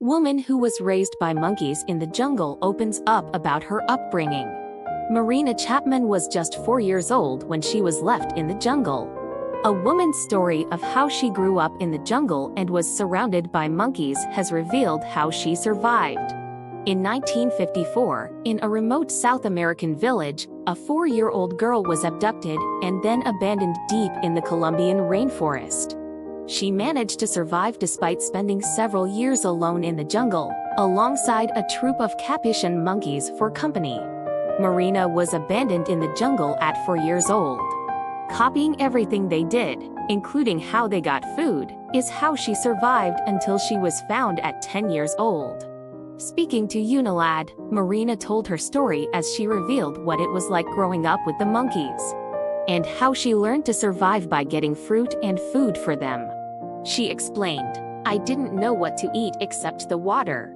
woman who was raised by monkeys in the jungle opens up about her upbringing. Marina Chapman was just 4 years old when she was left in the jungle. A woman's story of how she grew up in the jungle and was surrounded by monkeys has revealed how she survived. In 1954, in a remote South American village, a 4-year-old girl was abducted and then abandoned deep in the Colombian rainforest. She managed to survive despite spending several years alone in the jungle, alongside a troop of capuchin monkeys for company. Marina was abandoned in the jungle at 4 years old. Copying everything they did, including how they got food, is how she survived until she was found at 10 years old. Speaking to Unilad, Marina told her story as she revealed what it was like growing up with the monkeys, and how she learned to survive by getting fruit and food for them. She explained, "I didn't know what to eat except the water.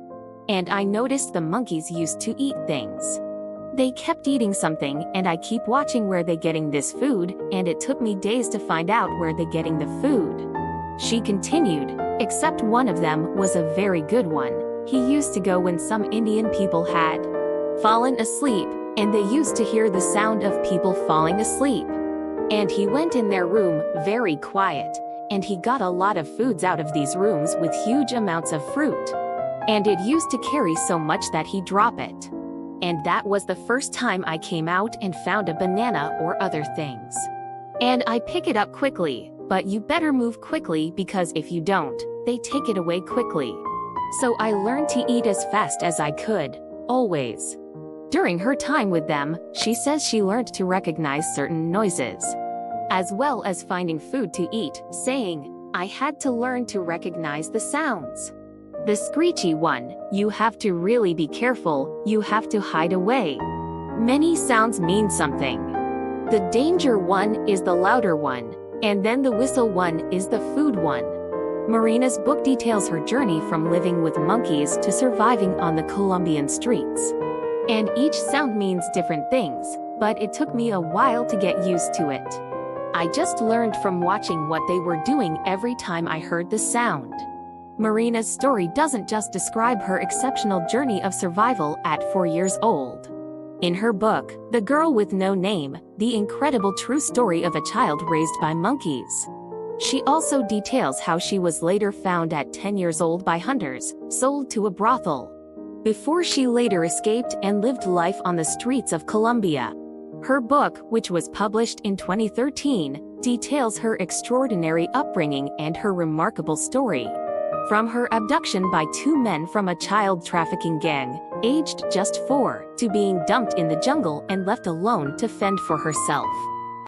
And I noticed the monkeys used to eat things. They kept eating something and I keep watching where they getting this food, and it took me days to find out where they getting the food." She continued, "Except one of them was a very good one. He used to go when some Indian people had fallen asleep, and they used to hear the sound of people falling asleep. And he went in their room, very quiet, and he got a lot of foods out of these rooms with huge amounts of fruit. And it used to carry so much that he'd drop it. And that was the first time I came out and found a banana or other things. And I pick it up quickly, but you better move quickly because if you don't, they take it away quickly. So I learned to eat as fast as I could, always." During her time with them, she says she learned to recognize certain noises, as well as finding food to eat, saying, "I had to learn to recognize the sounds. The screechy one, you have to really be careful, you have to hide away. Many sounds mean something. The danger one is the louder one, and then the whistle one is the food one." Marina's book details her journey from living with monkeys to surviving on the Colombian streets. And each sound means different things, but it took me a while to get used to it. I just learned from watching what they were doing every time I heard the sound. Marina's story doesn't just describe her exceptional journey of survival at 4 years old. In her book, The Girl with No Name, the incredible true story of a child raised by monkeys. She also details how she was later found at 10 years old by hunters, sold to a brothel, before she later escaped and lived life on the streets of Colombia. Her book, which was published in 2013, details her extraordinary upbringing and her remarkable story. From her abduction by 2 men from a child trafficking gang, aged just 4, to being dumped in the jungle and left alone to fend for herself.